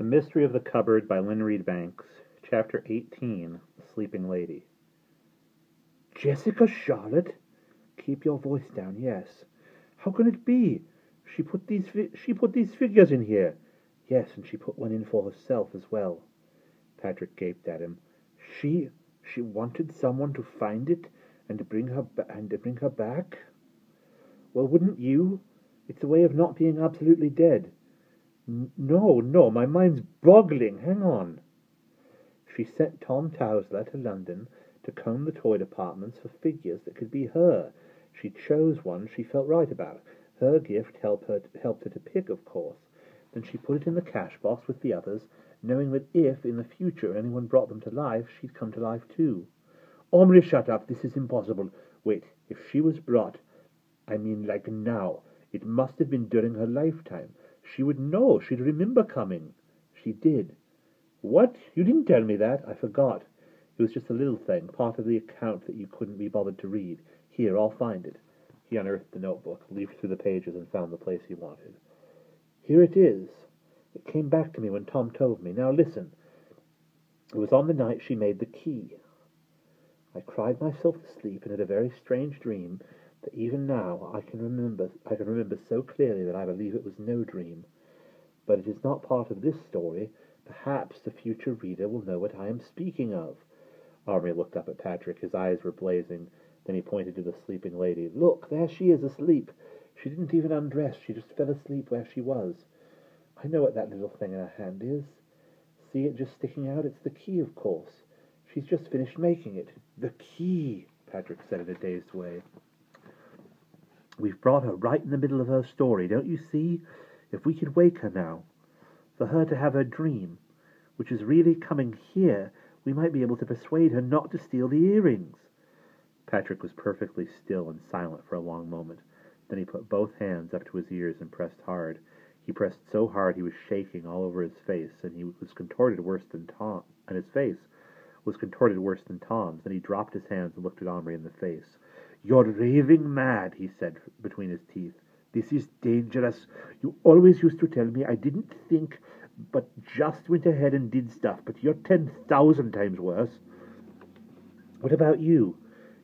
The Mystery of the Cupboard by Lynne Reid Banks. Chapter 18. The Sleeping Lady. Jessica Charlotte? Keep your voice down, yes. How can it be? She put these figures in here. Yes, and she put one in for herself as well. Patrick gaped at him. She wanted someone to find it and to bring her back? Well, wouldn't you? It's a way of not being absolutely dead. No, my mind's boggling. Hang on. She sent Tom Towsler to London to comb the toy departments for figures that could be her. She chose one she felt right about. Her gift helped her to pick, of course. Then she put it in the cash box with the others, knowing that if, in the future, anyone brought them to life, she'd come to life too. Omri, shut up. This is impossible. Wait, if she was brought, I mean like now, it must have been during her lifetime. She would know. She'd remember coming. She did. What? You didn't tell me that. I forgot. It was just a little thing, part of the account that you couldn't be bothered to read. Here, I'll find it. He unearthed the notebook, leafed through the pages, and found the place he wanted. Here it is. It came back to me when Tom told me. Now listen. It was on the night she made the key. I cried myself to sleep and had a very strange dream that even now I can remember so clearly that I believe it was no dream. But it is not part of this story. Perhaps the future reader will know what I am speaking of. Omri looked up at Patrick. His eyes were blazing. Then he pointed to the sleeping lady. Look, there she is asleep. She didn't even undress. She just fell asleep where she was. I know what that little thing in her hand is. See it just sticking out? It's the key, of course. She's just finished making it. The key, Patrick said in a dazed way. We've brought her right in the middle of her story, don't you see? If we could wake her now, for her to have her dream, which is really coming here, we might be able to persuade her not to steal the earrings. Patrick was perfectly still and silent for a long moment. Then he put both hands up to his ears and pressed hard. He pressed so hard he was shaking all over his face, and he was contorted worse than Tom. And his face was contorted worse than Tom's. Then he dropped his hands and looked at Omri in the face. "You're raving mad," he said between his teeth. "This is dangerous. You always used to tell me I didn't think, but just went ahead and did stuff. But you're 10,000 times worse. What about you?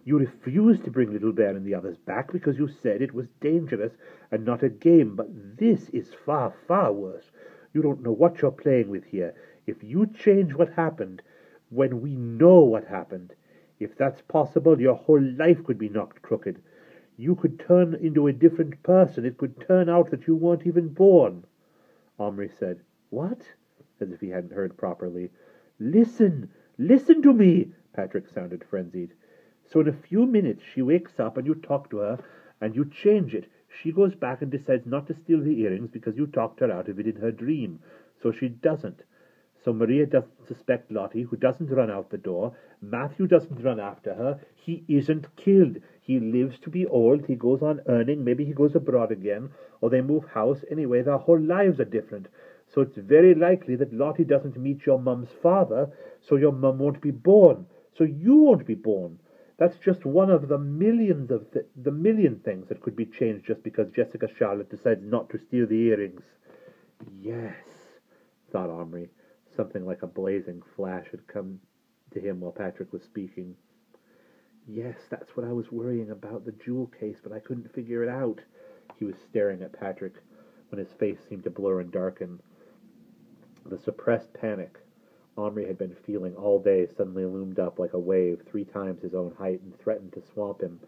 You refused to bring Little Bear and the others back because you said it was dangerous and not a game. But this is far, far worse. You don't know what you're playing with here. If you change what happened when we know what happened, if that's possible, your whole life could be knocked crooked. You could turn into a different person. It could turn out that you weren't even born." Omri said, "What?" as if he hadn't heard properly. Listen to me," Patrick sounded frenzied. "So in a few minutes she wakes up and you talk to her and you change it. She goes back and decides not to steal the earrings because you talked her out of it in her dream. So she doesn't. So Maria doesn't suspect Lottie, who doesn't run out the door. Matthew doesn't run after her. He isn't killed. He lives to be old. He goes on earning. Maybe he goes abroad again, or they move house. Anyway, their whole lives are different. So it's very likely that Lottie doesn't meet your mum's father, so your mum won't be born. So you won't be born. That's just one of the millions of the million things that could be changed just because Jessica Charlotte decides not to steal the earrings." Yes, thought Omri. Something like a blazing flash had come to him while Patrick was speaking. Yes, that's what I was worrying about, the jewel case, but I couldn't figure it out. He was staring at Patrick when his face seemed to blur and darken. The suppressed panic Omri had been feeling all day suddenly loomed up like a wave 3 times his own height and threatened to swamp him.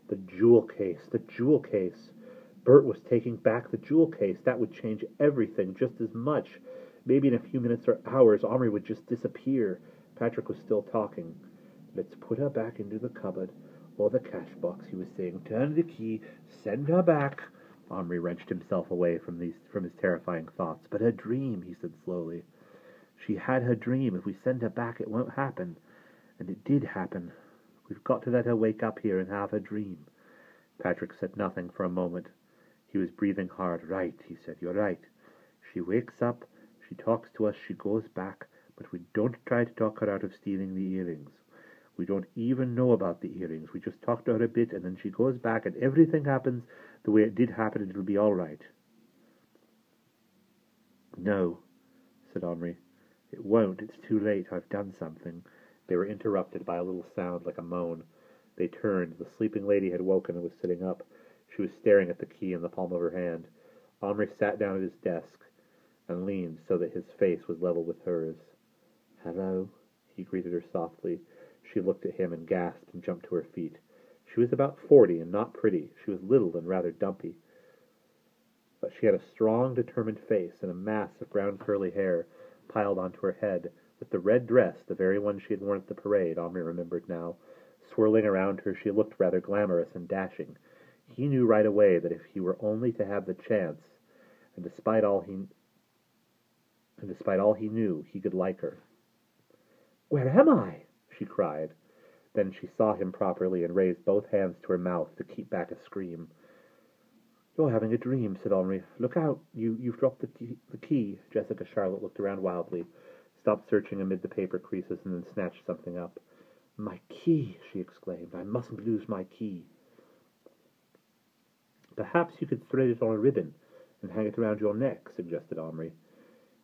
The jewel case, the jewel case. Bert was taking back the jewel case. That would change everything just as much. Maybe in a few minutes or hours, Omri would just disappear. Patrick was still talking. "Let's put her back into the cupboard or the cash box," he was saying. "Turn the key. Send her back." Omri wrenched himself away from his terrifying thoughts. "But her dream," he said slowly. "She had her dream. If we send her back, it won't happen." And it did happen. We've got to let her wake up here and have her dream. Patrick said nothing for a moment. He was breathing hard. "Right," he said. "You're right. She wakes up. She talks to us, she goes back, but we don't try to talk her out of stealing the earrings. We don't even know about the earrings. We just talk to her a bit, and then she goes back, and everything happens the way it did happen, and it'll be all right." "No," said Henri. "It won't. It's too late. I've done something." They were interrupted by a little sound like a moan. They turned. The sleeping lady had woken and was sitting up. She was staring at the key in the palm of her hand. Henri sat down at his desk and leaned so that his face was level with hers. "Hello," he greeted her softly. She looked at him and gasped and jumped to her feet. She was about 40 and not pretty. She was little and rather dumpy. But she had a strong, determined face and a mass of brown curly hair piled onto her head, with the red dress, the very one she had worn at the parade, Henri remembered now, swirling around her. She looked rather glamorous and dashing. He knew right away that if he were only to have the chance, and despite all he knew, he could like her. "Where am I?" she cried. Then she saw him properly and raised both hands to her mouth to keep back a scream. "You're having a dream," said Henri. "Look out! You've dropped the key." Jessica Charlotte looked around wildly, stopped searching amid the paper creases, and then snatched something up. "My key!" she exclaimed. "I mustn't lose my key." "Perhaps you could thread it on a ribbon and hang it around your neck," suggested Henri.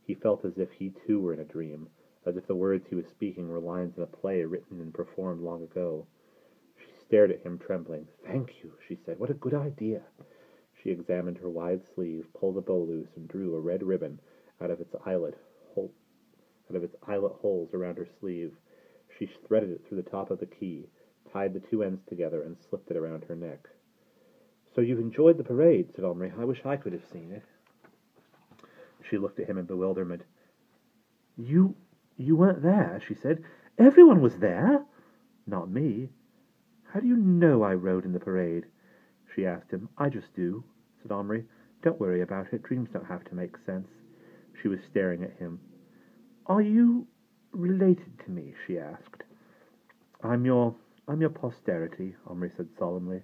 He felt as if he too were in a dream, as if the words he was speaking were lines in a play written and performed long ago. She stared at him, trembling. "Thank you," she said. "What a good idea." She examined her wide sleeve, pulled the bow loose, and drew a red ribbon out of its eyelet holes around her sleeve. She threaded it through the top of the key, tied the two ends together, and slipped it around her neck. "So you've enjoyed the parade," said Henri. "I wish I could have seen it." She looked at him in bewilderment. You weren't there," she said. "Everyone was there." "Not me." "How do you know I rode in the parade?" she asked him. "I just do," said Henri. "Don't worry about it. Dreams don't have to make sense." She was staring at him. "Are you related to me?" she asked. I'm your posterity," Henri said solemnly.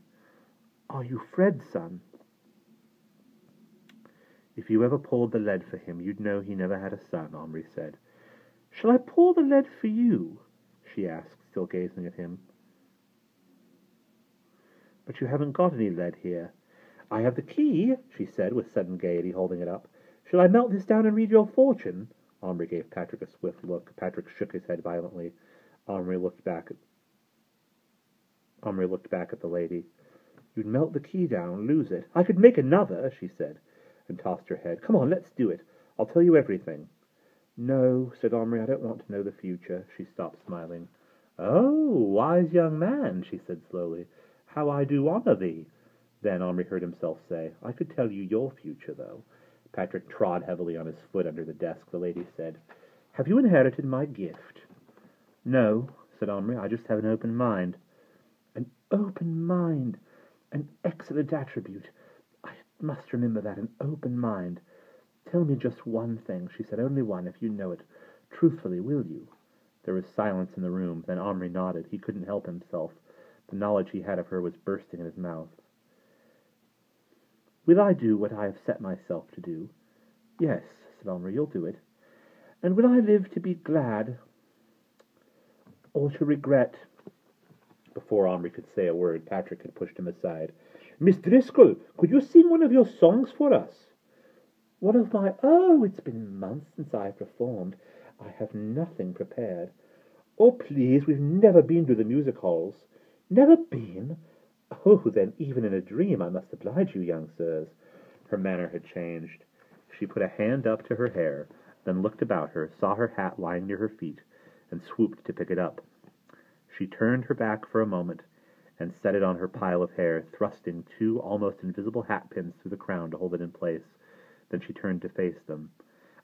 "Are you Fred's son?" "If you ever pulled the lead for him, you'd know he never had a son," Henri said. "Shall I pull the lead for you?" she asked, still gazing at him. "But you haven't got any lead here." "I have the key," she said with sudden gaiety, holding it up. "Shall I melt this down and read your fortune?" Henri gave Patrick a swift look. Patrick shook his head violently. Henri looked back at the lady. "You'd melt the key down, lose it." "I could make another," she said, and tossed her head. "Come on, let's do it. I'll tell you everything." "No," said Henri, "I don't want to know the future." She stopped smiling. "Oh, wise young man," she said slowly. "How I do honor thee." Then Henri heard himself say, "I could tell you your future, though." Patrick trod heavily on his foot under the desk. The lady said, "Have you inherited my gift?" "No," said Henri, "I just have an open mind." "An open mind! An excellent attribute. I must remember that, an open mind. Tell me just one thing," she said, "only one, if you know it. Truthfully, will you?" There was silence in the room. Then Henri nodded. He couldn't help himself. The knowledge he had of her was bursting in his mouth. "Will I do what I have set myself to do?" "Yes," said Henri, "you'll do it." "And will I live to be glad or to regret?" Before Henri could say a word, Patrick had pushed him aside. "Miss Driscoll, could you sing one of your songs for us?" "One of my... Oh, it's been months since I've performed. I have nothing prepared." "Oh, please, we've never been to the music halls." "Never been? Oh, then even in a dream I must oblige you, young sirs." Her manner had changed. She put a hand up to her hair, then looked about her, saw her hat lying near her feet, and swooped to pick it up. She turned her back for a moment and set it on her pile of hair, thrusting two almost invisible hat pins through the crown to hold it in place. Then she turned to face them.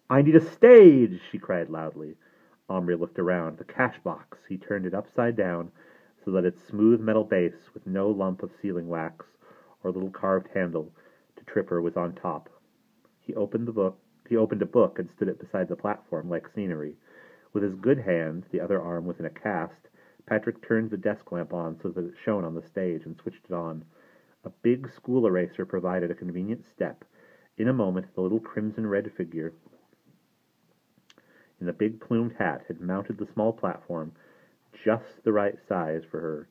"I need a stage!" she cried loudly. Henri looked around. The cash box. He turned it upside down so that its smooth metal base, with no lump of sealing wax or little carved handle to trip her, was on top. He opened a book and stood it beside the platform like scenery. With his good hand, the other arm was in a cast, Patrick turned the desk lamp on so that it shone on the stage and switched it on. A big school eraser provided a convenient step. In a moment, the little crimson-red figure in the big plumed hat had mounted the small platform, just the right size for her.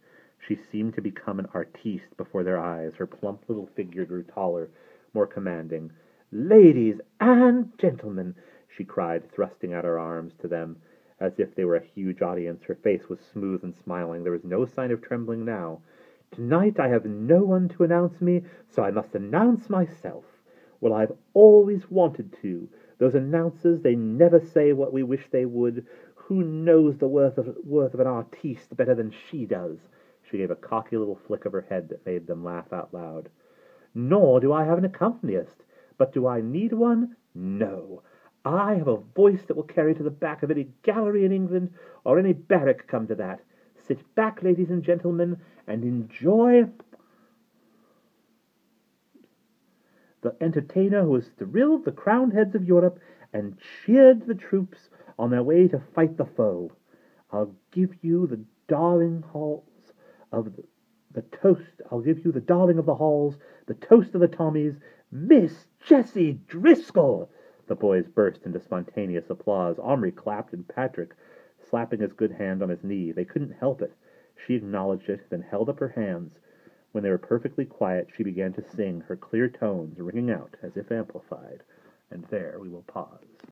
She seemed to become an artiste before their eyes. Her plump little figure grew taller, more commanding. "Ladies and gentlemen," she cried, thrusting out her arms to them as if they were a huge audience. Her face was smooth and smiling. There was no sign of trembling now. "Tonight I have no one to announce me, so I must announce myself. Well, I've always wanted to. Those announcers, they never say what we wish they would. Who knows the worth of an artiste better than she does?" She gave a cocky little flick of her head that made them laugh out loud. "Nor do I have an accompanist. But do I need one? No. I have a voice that will carry to the back of any gallery in England, or any barrack, come to that. Sit back, ladies and gentlemen, and enjoy the entertainer who has thrilled the crowned heads of Europe and cheered the troops on their way to fight the foe. I'll give you the darling halls of the toast. I'll give you the darling of the halls, the toast of the Tommies, Miss Jessie Driscoll." The boys burst into spontaneous applause. Omri clapped, and Patrick, slapping his good hand on his knee. They couldn't help it. She acknowledged it, then held up her hands. When they were perfectly quiet, she began to sing, her clear tones ringing out as if amplified. And there we will pause.